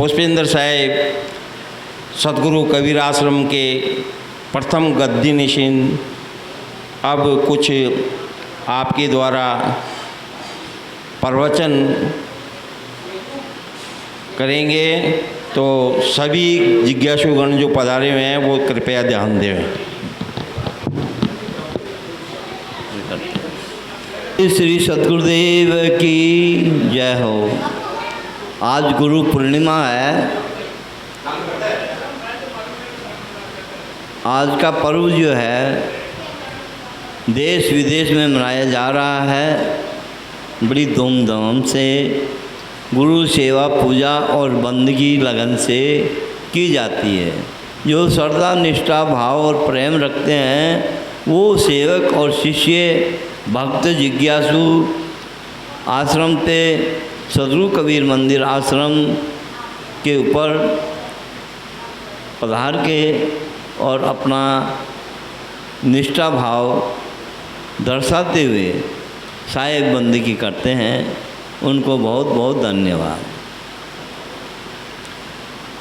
पुष्पेंद्र साहेब सतगुरु कबीर आश्रम के प्रथम गद्दी निशीन अब कुछ आपके द्वारा प्रवचन करेंगे, तो सभी जिज्ञासुगण जो पधारे हुए हैं वो कृपया ध्यान दें। श्री सतगुरुदेव की जय हो। आज गुरु पूर्णिमा है। आज का पर्व जो है देश विदेश में मनाया जा रहा है। बड़ी धूमधाम से गुरु सेवा पूजा और बंदगी लगन से की जाती है। जो श्रद्धा निष्ठा भाव और प्रेम रखते हैं वो सेवक और शिष्य भक्त जिज्ञासु आश्रम पे सदगुरु कबीर मंदिर आश्रम के ऊपर पधार के और अपना निष्ठा भाव दर्शाते हुए साहिब बंदगी करते हैं। उनको बहुत बहुत धन्यवाद।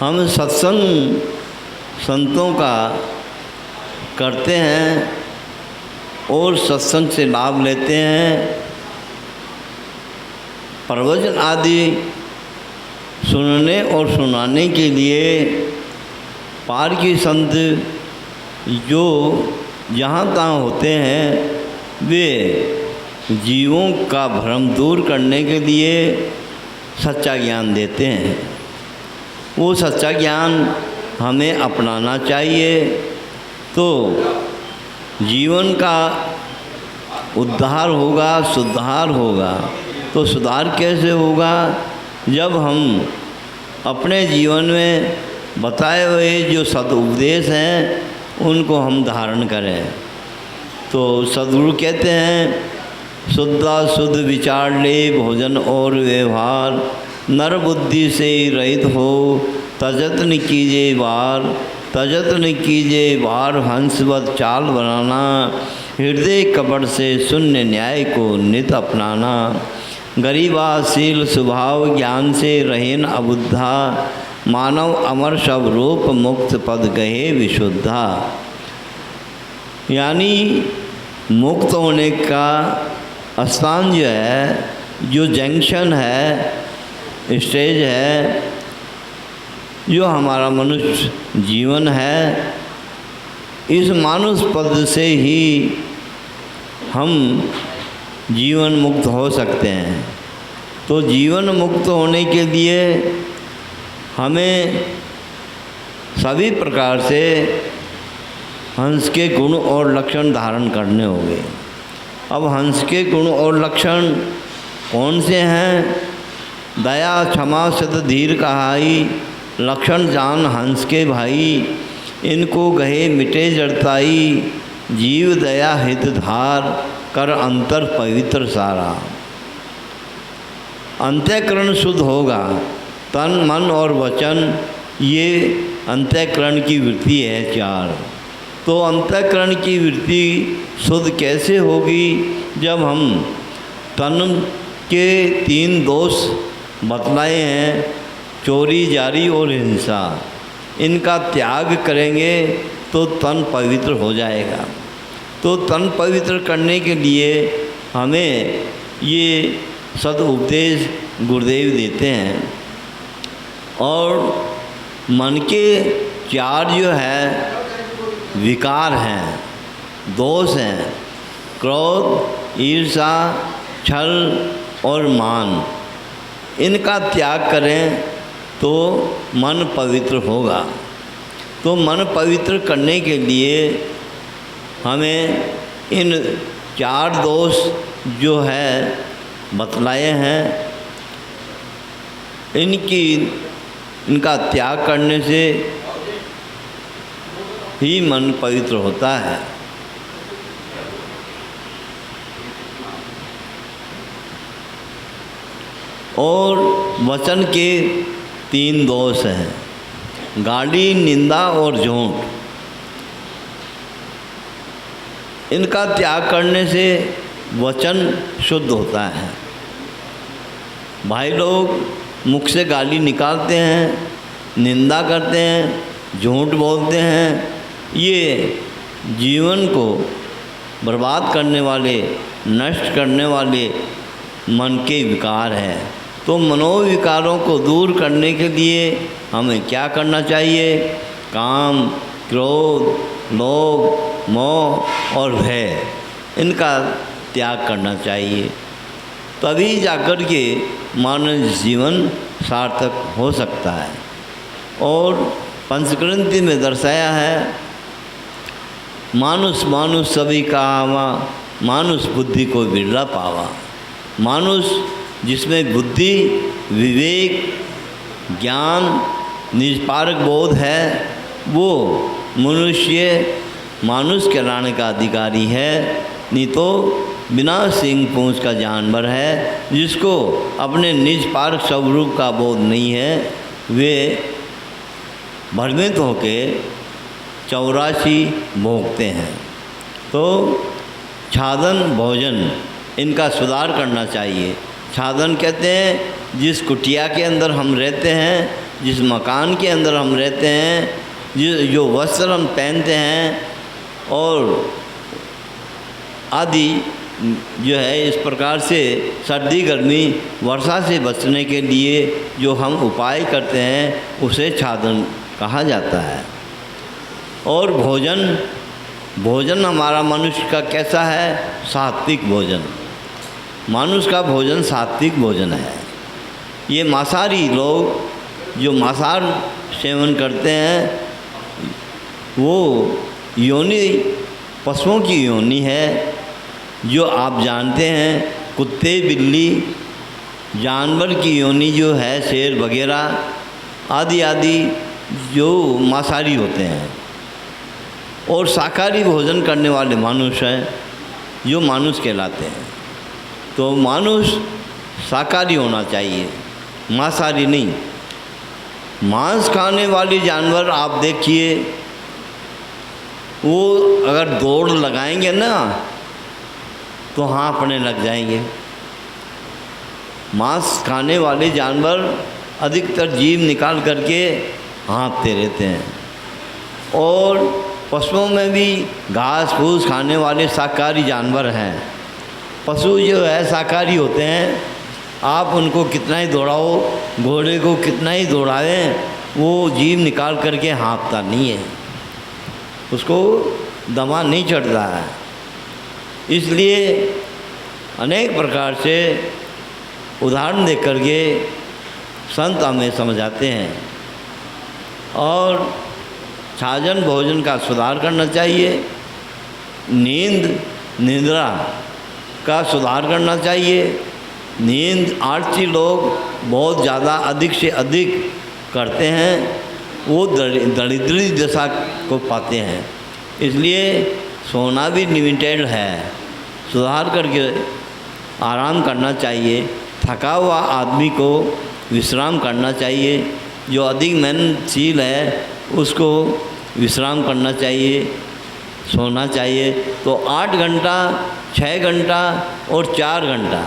हम सत्संग संतों का करते हैं और सत्संग से लाभ लेते हैं। प्रवचन आदि सुनने और सुनाने के लिए पार की संत जो जहाँ तहाँ होते हैं वे जीवों का भ्रम दूर करने के लिए सच्चा ज्ञान देते हैं। वो सच्चा ज्ञान हमें अपनाना चाहिए तो जीवन का उद्धार होगा, सुधार होगा। तो सुधार कैसे होगा? जब हम अपने जीवन में बताए हुए जो सदुपदेश हैं उनको हम धारण करें। तो सदगुरु कहते हैं शुद्धा शुद्ध विचार ले भोजन और व्यवहार, नर बुद्धि से रहित हो तजत न कीजिए बार, तजत न कीजिए बार हंसवत चाल बनाना, हृदय कपट से शून्य न्याय को नित अपनाना, गरीबाशील स्वभाव ज्ञान से रहेन अबुद्धा, मानव अमर सब रूप मुक्त पद गहे विशुद्धा। यानी मुक्त होने का स्थान जो है, जो जंक्शन है, स्टेज है, जो हमारा मनुष्य जीवन है, इस मानुष पद से ही हम जीवन मुक्त हो सकते हैं। तो जीवन मुक्त होने के लिए हमें सभी प्रकार से हंस के गुण और लक्षण धारण करने होंगे। अब हंस के गुण और लक्षण कौन से हैं? दया क्षमा सत धीर कहाई, लक्षण जान हंस के भाई, इनको गहे मिटे जड़ताई, जीव दया हित धार, कर अंतर पवित्र सारा। अंतःकरण शुद्ध होगा, तन मन और वचन ये अंतःकरण की वृत्ति है चार। तो अंतःकरण की वृत्ति शुद्ध कैसे होगी? जब हम तन के 3 दोष बतलाए हैं, चोरी जारी और हिंसा, इनका त्याग करेंगे तो तन पवित्र हो जाएगा। तो तन पवित्र करने के लिए हमें ये सदुपदेश गुरुदेव देते हैं। और मन के 4 जो है विकार हैं, दोष हैं, क्रोध, ईर्षा, छल और मान, इनका त्याग करें तो मन पवित्र होगा। तो मन पवित्र करने के लिए हमें इन 4 दोष जो है बतलाए हैं, इनका त्याग करने से ही मन पवित्र होता है। और वचन के 3 दोष हैं, गाली, निंदा और झूठ। इनका त्याग करने से वचन शुद्ध होता है। भाई लोग मुख से गाली निकालते हैं निंदा करते हैं, झूठ बोलते हैं, ये जीवन को बर्बाद करने वाले, नष्ट करने वाले मन के विकार हैं। तो मनोविकारों को दूर करने के लिए हमें क्या करना चाहिए? काम, क्रोध, लोभ, मोह और भय, इनका त्याग करना चाहिए। तभी जाकर के मानव जीवन सार्थक हो सकता है। और पंचकृंति में दर्शाया है, मानुष मानुष सभी कहावा, मानुष बुद्धि को बिरला पावा। मानुष जिसमें बुद्धि, विवेक, ज्ञान, निष्पारक बोध है, वो मनुष्य मानुष कहलाने का अधिकारी है। नहीं तो बिना सींग पूंछ का जानवर है, जिसको अपने निष्पारक स्वरूप का बोध नहीं है। वे भ्रमित होके 84 भोगते हैं। तो छादन भोजन, इनका सुधार करना चाहिए। छादन कहते हैं जिस कुटिया के अंदर हम रहते हैं, जिस मकान के अंदर हम रहते हैं, जो वस्त्र हम पहनते हैं और आदि जो है, इस प्रकार से सर्दी, गर्मी, वर्षा से बचने के लिए जो हम उपाय करते हैं, उसे छादन कहा जाता है। और भोजन, भोजन हमारा मनुष्य का कैसा है? सात्विक भोजन। मनुष्य का भोजन सात्विक भोजन है। ये मांसाहारी लोग जो मांसाहार सेवन करते हैं, वो योनि पशुओं की योनि है। जो आप जानते हैं, कुत्ते, बिल्ली, जानवर की योनि जो है, शेर वगैरह आदि आदि जो मांसाहारी होते हैं। और शाकाहारी भोजन करने वाले मानुष हैं, जो मानुष कहलाते हैं। तो मानुष शाकाहारी होना चाहिए, मांसाहारी नहीं। मांस खाने वाले जानवर आप देखिए, वो अगर दौड़ लगाएंगे ना तो हाँफने लग जाएंगे। मांस खाने वाले जानवर अधिकतर जीभ निकाल करके हाँफते रहते हैं। और पशुओं में भी घास फूस खाने वाले शाकाहारी जानवर हैं। पशु जो है शाकाहारी होते हैं। आप उनको कितना ही दौड़ाओ, घोड़े को कितना ही दौड़ाएं, वो जीभ निकाल करके हाँफता नहीं है, उसको दमा नहीं चढ़ता है। इसलिए अनेक प्रकार से उदाहरण दे करके संत हमें समझाते हैं। और छाजन भोजन का सुधार करना चाहिए। नींद, निद्रा का सुधार करना चाहिए। नींद आलसी लोग बहुत ज़्यादा अधिक से अधिक करते हैं, वो दरिद्री दशा को पाते हैं। इसलिए सोना भी लिमिटेड है, सुधार करके आराम करना चाहिए। थका हुआ आदमी को विश्राम करना चाहिए। जो अधिक मेहनतशील है उसको विश्राम करना चाहिए, सोना चाहिए। तो 8 घंटा, 6 घंटा और 4 घंटा,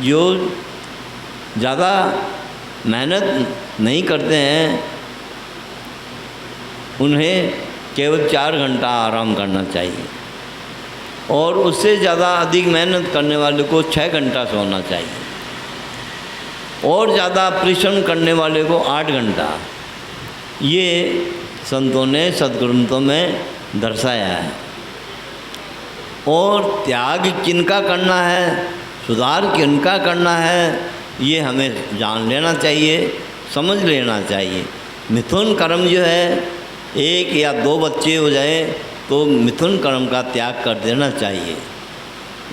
जो ज़्यादा मेहनत नहीं करते हैं उन्हें केवल 4 घंटा आराम करना चाहिए। और उससे ज़्यादा अधिक मेहनत करने वाले को 6 घंटा सोना चाहिए। और ज़्यादा परिश्रम करने वाले को 8 घंटा। ये संतों ने सद्ग्रंथों में दर्शाया है। और त्याग किनका करना है, सुधार किनका करना है, ये हमें जान लेना चाहिए, समझ लेना चाहिए। मिथुन कर्म जो है, 1 या 2 बच्चे हो जाए तो मिथुन कर्म का त्याग कर देना चाहिए,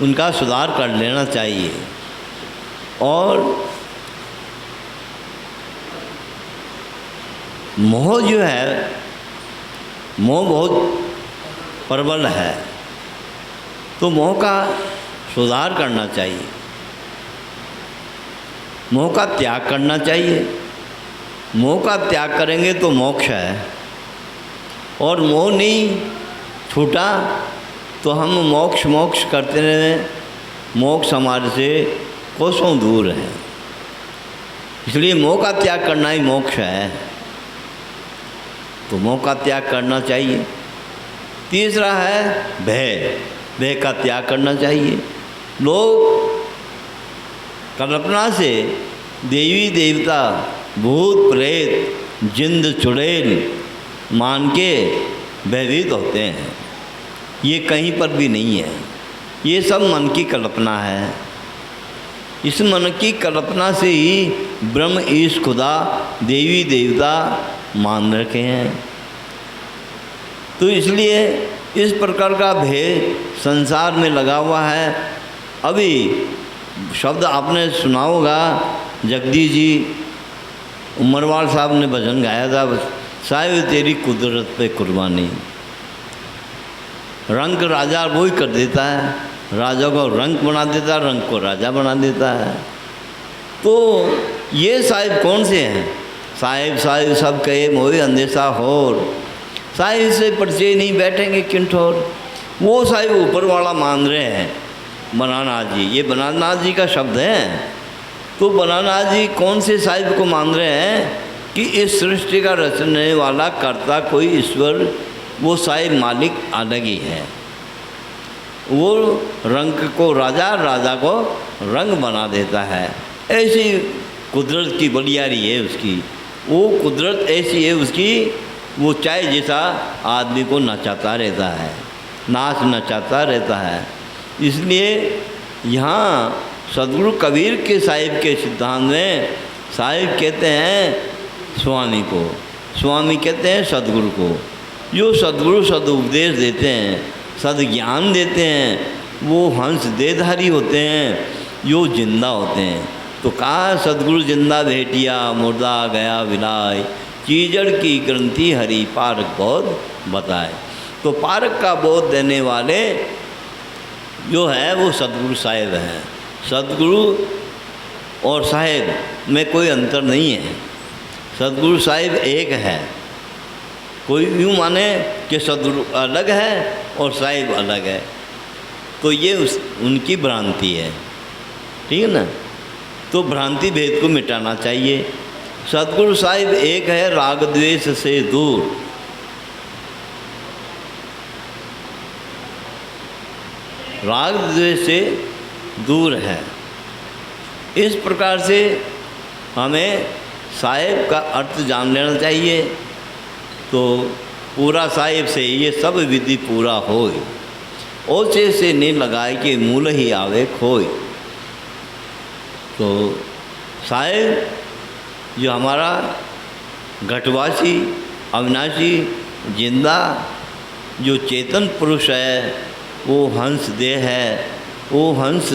उनका सुधार कर लेना चाहिए। और मोह जो है, मोह बहुत प्रबल है, तो मोह का सुधार करना चाहिए, मोह का त्याग करना चाहिए। मोह का त्याग करेंगे तो मोक्ष है। और मोह नहीं छूटा तो हम मोक्ष करते रहे, मोक्ष हमारे से कोसों दूर है। इसलिए मोह का त्याग करना ही मोक्ष है। तुमों का त्याग करना चाहिए। तीसरा है भय, भय का त्याग करना चाहिए। लोग कल्पना से देवी देवता, भूत प्रेत, जिंद चुड़ैल मान के भयभीत होते हैं। ये कहीं पर भी नहीं है, ये सब मन की कल्पना है। इस मन की कल्पना से ही ब्रह्म, ईश, खुदा, देवी देवता मान रखे हैं। तो इसलिए इस प्रकार का भेद संसार में लगा हुआ है। अभी शब्द आपने सुना होगा, जगदीश जी उमरवाल साहब ने भजन गाया था, साहिब तेरी कुदरत पे कुर्बानी। रंग राजा वही कर देता है, राजा को रंग बना देता है, रंग को राजा बना देता है। तो ये साहिब कौन से हैं? साहिब साहिब सब कहे मोहि अंदेशा होर, साहिब से परिचय नहीं बैठेंगे किंठोर। वो साहिब ऊपर वाला मान रहे हैं बनानाथ जी, ये बनानाथ जी का शब्द है। तो बनानाथ जी कौन से साहिब को मान रहे हैं कि इस सृष्टि का रचने वाला कर्ता कोई ईश्वर, वो साहिब मालिक अलग ही है। वो रंग को राजा, राजा को रंग बना देता है। ऐसी कुदरत की बलियारी है उसकी, वो कुदरत ऐसी है उसकी, वो चाहे जैसा आदमी को नचाता रहता है, नाच नचाता रहता है। इसलिए यहाँ सदगुरु कबीर के साहिब के सिद्धांत में साहिब कहते हैं स्वामी को, स्वामी कहते हैं सदगुरु को। जो सदगुरु सदुपदेश देते हैं, सदज्ञान देते हैं, वो हंस देहधारी होते हैं, जो जिंदा होते हैं। तो कहा सदगुरु जिंदा भेटिया, मुर्दा गया विलाय, चीजड़ की ग्रंथि हरि पारक बोध बताए। तो पारक का बोध देने वाले जो है वो सदगुरु साहिब हैं। सदगुरु और साहिब में कोई अंतर नहीं है, सदगुरु साहिब एक है। कोई यूँ माने कि सदगुरु अलग है और साहिब अलग है, तो ये उनकी भ्रांति है, ठीक है ना। तो भ्रांति भेद को मिटाना चाहिए। सदगुरु साहिब एक है, राग द्वेष से दूर। राग द्वेष से दूर है। इस प्रकार से हमें साहिब का अर्थ जान लेना चाहिए। तो पूरा साहिब से ये सब विधि पूरा होय, ओछे से नहीं लगाए कि मूल ही आवे खोय। तो साहिब जो हमारा घटवासी, अविनाशी, जिंदा जो चेतन पुरुष है, वो हंस देह है। वो हंस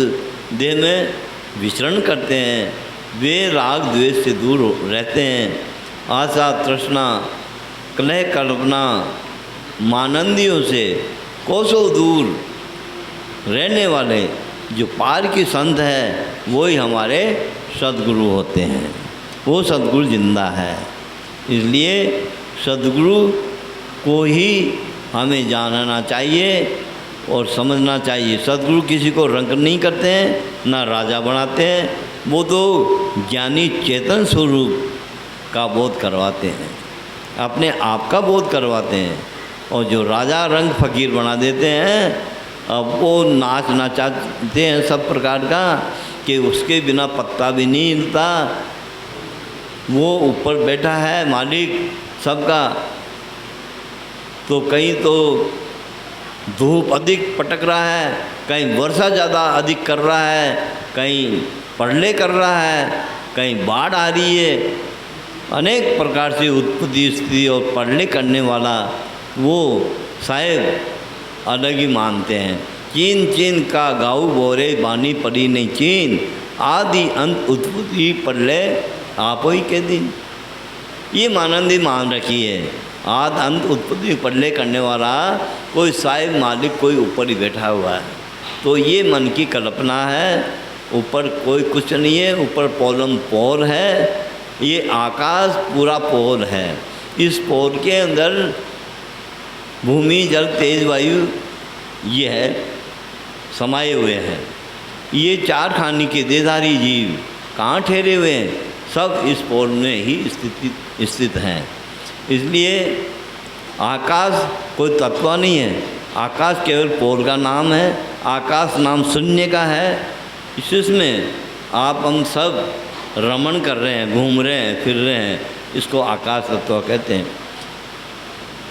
देह में विचरण करते हैं, वे राग द्वेष से दूर रहते हैं। आशा तृष्णा कलह कल्पना मानंदियों से कोसों दूर रहने वाले जो पार की संत है, वो ही हमारे सदगुरु होते हैं। वो सदगुरु जिंदा है। इसलिए सदगुरु को ही हमें जानना चाहिए और समझना चाहिए। सदगुरु किसी को रंग नहीं करते हैं, ना राजा बनाते हैं। वो तो ज्ञानी चेतन स्वरूप का बोध करवाते हैं, अपने आप का बोध करवाते हैं। और जो राजा रंग फकीर बना देते हैं, अब वो नाच नचाते हैं सब प्रकार का कि उसके बिना पत्ता भी नहीं हिलता। वो ऊपर बैठा है मालिक सबका। तो कहीं तो धूप अधिक पटक रहा है, कहीं वर्षा ज़्यादा अधिक कर रहा है, कहीं प्रलय कर रहा है, कहीं बाढ़ आ रही है। अनेक प्रकार से उत्पत्ति स्थिति और प्रलय करने वाला वो साहिब अलग ही मानते हैं। चीन चीन का गाऊ बोरे बानी पड़ी नहीं चीन, आदि अंत उत्पत्ति प्रलय आप ही के दिन। ये मानंदी मान रखी है। आद अंत उत्पत्ति प्रलय करने वाला कोई साहिब मालिक कोई ऊपर ही बैठा हुआ है। तो ये मन की कल्पना है। ऊपर कोई कुछ नहीं है, ऊपर पोलम पोल है। ये आकाश पूरा पोल है। इस पोल के अंदर भूमि जल तेज वायु ये है समाये हुए हैं। ये चार खानी के देहधारी जीव कहाँ ठहरे हुए हैं? सब इस पोल में ही स्थित हैं। इसलिए आकाश कोई तत्व नहीं है, आकाश केवल पोल का नाम है, आकाश नाम शून्य का है। इसमें आप हम सब रमण कर रहे हैं, घूम रहे हैं, फिर रहे हैं, इसको आकाश तत्व कहते हैं,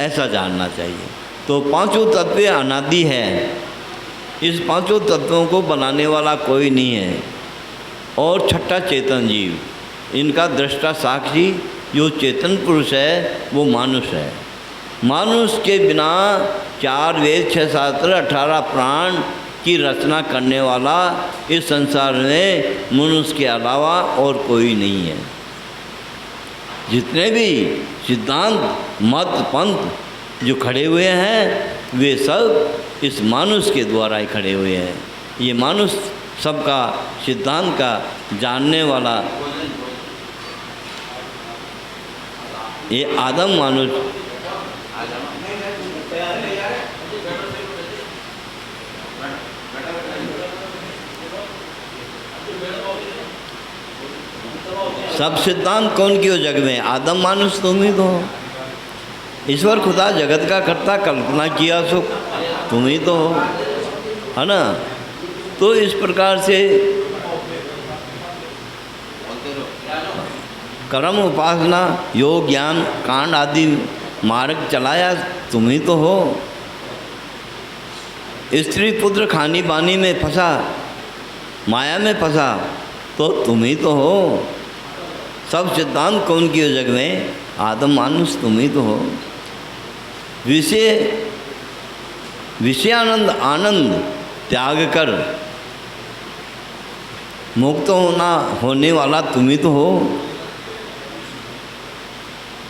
ऐसा जानना चाहिए। तो पांचों तत्व अनादि है, इस पांचों तत्वों को बनाने वाला कोई नहीं है। और छठा चेतन जीव, इनका दृष्टा साक्षी जो चेतन पुरुष है वो मानुष है। मानुष के बिना 4 वेद 6 शास्त्र 18 प्राण की रचना करने वाला इस संसार में मनुष्य के अलावा और कोई नहीं है। जितने भी सिद्धांत मत पंथ जो खड़े हुए हैं वे सब इस मानुष के द्वारा ही खड़े हुए हैं। ये मानुष सबका सिद्धांत का जानने वाला, ये आदम मानुष सब सिद्धांत कौन क्यों जग में? आदम मानुष तुम ही तो हो। ईश्वर खुदा जगत का कर्ता, कल्पना किया सो तुम ही तो हो, है ना। तो इस प्रकार से कर्म उपासना योग ज्ञान कांड आदि मार्ग चलाया तुम ही तो हो। स्त्री पुत्र खानी बानी में फंसा, माया में फंसा तो तुम ही तो हो। सब सिद्धांत कौन की हो जग में? आदम मानुष तुम ही तो हो। विषयानंद आनंद त्याग कर मुक्त होने वाला तुम ही तो हो।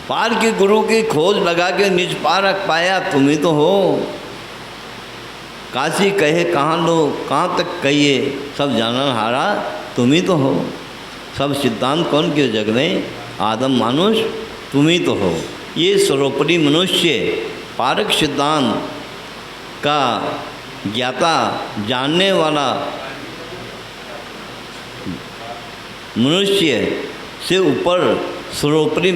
पार के गुरु की खोज लगा के निज पार रख पाया तुम ही तो हो। काशी कहे कहाँ लो कहाँ तक कहिए, सब जानन हारा तुम ही तो हो। सब सिद्धांत कौन के जग में? आदम मानुष तुम ही तो हो। ये सर्वोपरि मनुष्य पारक सिद्धांत का ज्ञाता जानने वाला मनुष्य से ऊपर सर्वोपरि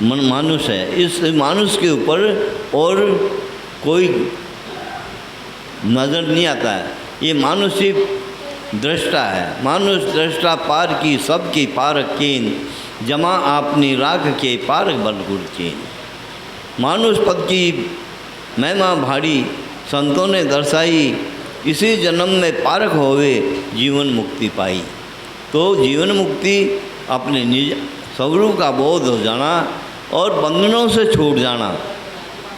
मानुष है। इस मानुष के ऊपर और कोई नज़र नहीं आता है। ये मानुष ही दृष्टा है। मानुष दृष्टा पार की सबकी पारक कीन, जमा आपनी राख के पारक बलगुर चीन। मानुष पद की महिमा भारी संतों ने दर्शाई, इसी जन्म में पारक होवे जीवन मुक्ति पाई। तो जीवन मुक्ति अपने निज स्वरूप का बोध हो जाना और बंधनों से छूट जाना,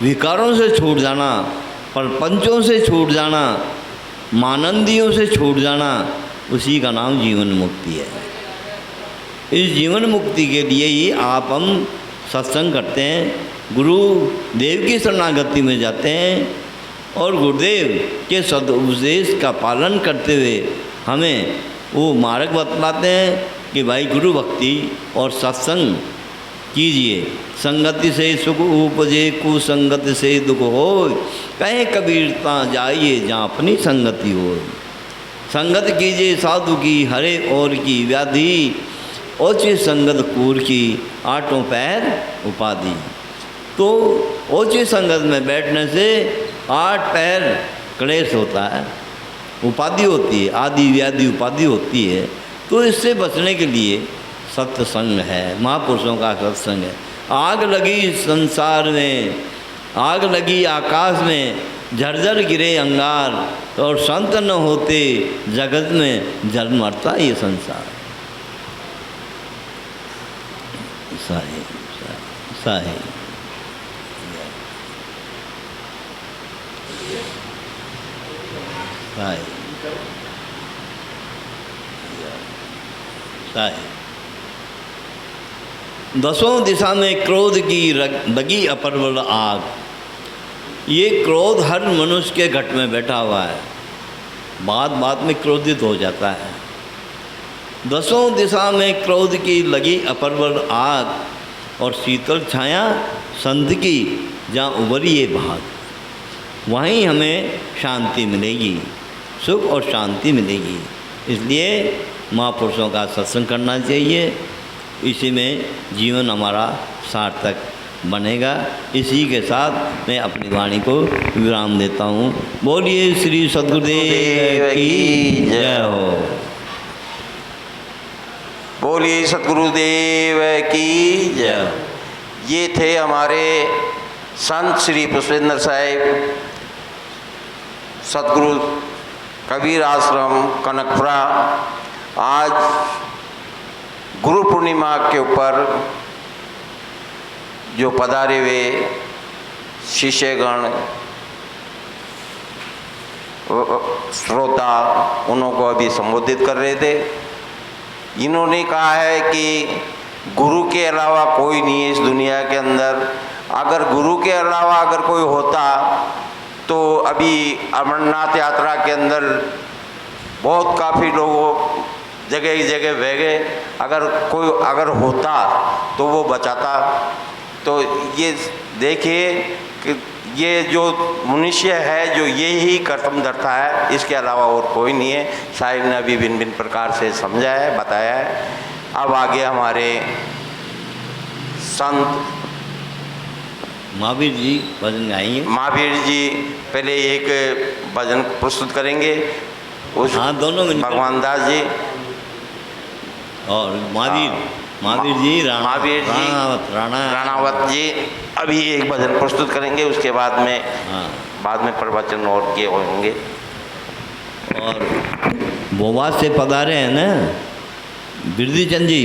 विकारों से छूट जाना, प्रपंचों से छूट जाना, मानंदियों से छूट जाना, उसी का नाम जीवन मुक्ति है। इस जीवन मुक्ति के लिए ही आप हम सत्संग करते हैं, गुरु देव की शरणागति में जाते हैं और गुरुदेव के सदुपदेश का पालन करते हुए हमें वो मार्ग बतलाते हैं कि भाई गुरु भक्ति और सत्संग कीजिए। संगति से सुख उपजे, कुसंगति से दुख हो, कहे कबीरता जाइए जहाँ अपनी संगति हो। संगत कीजिए साधु की हरे और की व्याधि, ओचे संगत कूर की आठों पैर उपाधि। तो ओचे संगत में बैठने से 8 पैर क्लेश होता है, उपाधि होती है, आदि व्याधि उपाधि होती है। तो इससे बचने के लिए सत्संग है, महापुरुषों का सत्संग है। आग लगी संसार में, आग लगी आकाश में, झरझर गिरे अंगार, और संत न होते जगत में जल मरता ये संसार। साहे साहे साहे साहे। दसों दिशा में क्रोध की लगी अपरवल आग। ये क्रोध हर मनुष्य के घट में बैठा हुआ है, बात बात में क्रोधित हो जाता है। दसों दिशा में क्रोध की लगी अपरवल आग, और शीतल छाया संत की जहाँ उभरिए भाग, वहीं हमें शांति मिलेगी, सुख और शांति मिलेगी। इसलिए महापुरुषों का सत्संग करना चाहिए, इसी में जीवन हमारा सार्थक बनेगा। इसी के साथ मैं अपनी वाणी को विराम देता हूँ। बोलिए श्री सद्गुरुदेव की जय हो। बोलिए सतगुरुदेव की जय। ये थे हमारे संत श्री पुष्पेंद्र साहिब, सतगुरु कबीर आश्रम कनकपुरा। आज गुरु पूर्णिमा के ऊपर जो पधारे हुए शिष्यगण श्रोता उनको अभी संबोधित कर रहे थे। इन्होंने कहा है कि गुरु के अलावा कोई नहीं है इस दुनिया के अंदर। अगर गुरु के अलावा अगर कोई होता तो अभी अमरनाथ यात्रा के अंदर बहुत काफ़ी लोग जगह जगह बह गए। अगर होता तो वो बचाता। तो ये देखिए कि ये जो मनुष्य है जो ये ही कर्तव्य धरता है, इसके अलावा और कोई नहीं है। साहिब ने अभी भिन्न भिन्न प्रकार से समझा है, बताया है। अब आगे हमारे संत महावीर जी भजन गाएंगे। महावीर जी पहले एक भजन प्रस्तुत करेंगे। उस हाँ, दोनों में भगवान दास जी और महावीर जी राणावत जी अभी एक भजन प्रस्तुत करेंगे। उसके बाद में प्रवचन और किए होंगे। और बोबाद से पधारे हैं ना बिरदी चंद जी।